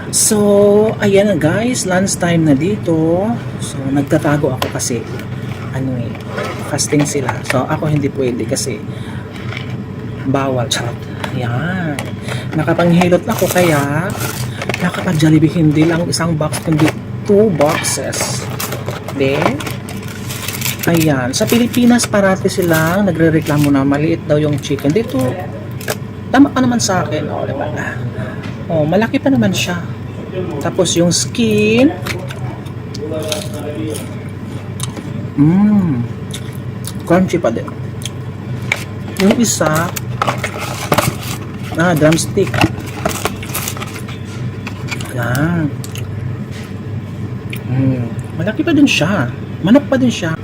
So, ayan na guys, lunch time na dito. So, nagtatago ako kasi fasting sila. So, ako hindi pwede kasi bawal. Charot. Ayan. Nakapanghilot ako kaya nakapag-Jollibee hindi lang isang box kundi 2 boxes. Then, ayan. Sa Pilipinas parati silang nagrereklamo na maliit daw yung chicken. Dito, tama ka naman sa akin. O, diba? Oh, malaki pa naman siya. Tapos yung skin, crunchy pa din. Yung isa, drumstick. Yan. Malaki pa din siya. Manok pa din siya.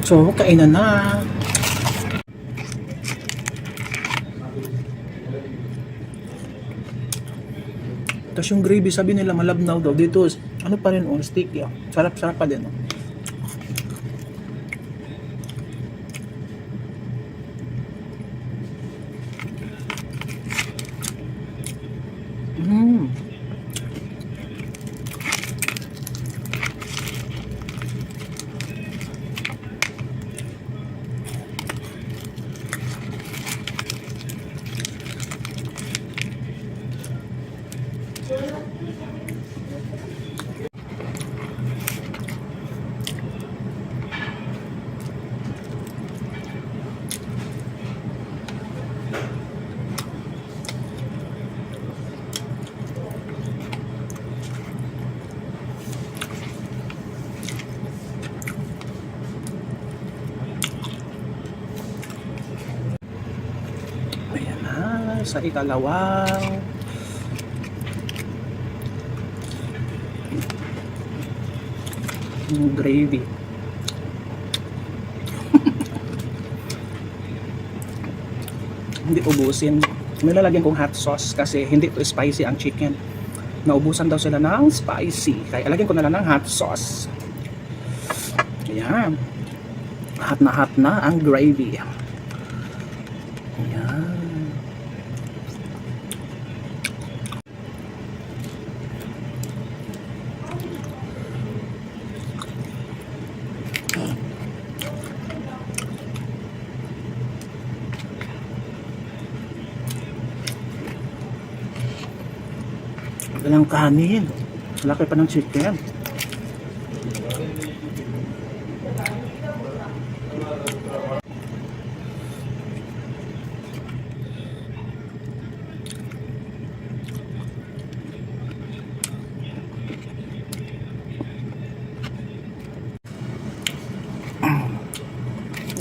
So, kainan na. Tapos yung gravy, sabi nila malabnaw daw. Dito, ano pa rin, sticky. Sarap-sarap pa din. Ayan na, sa ikalawang yung gravy. Hindi ubusin. May lalagyan kong hot sauce kasi hindi to spicy ang chicken. Naubusan daw sila ng spicy. Kaya lagyan ko na lang ng hot sauce. Ayan. Hot na ang gravy. Ayan. Walang kanin. Laki pa ng chicken.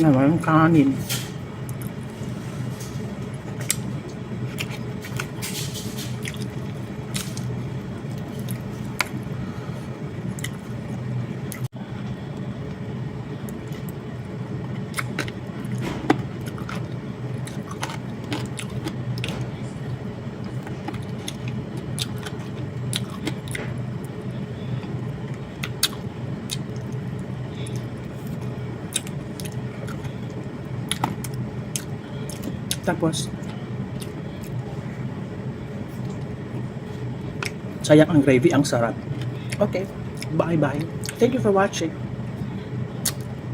Walang kanin. Tapos sayang ang gravy, ang sarap. Okay, bye bye. Thank you for watching.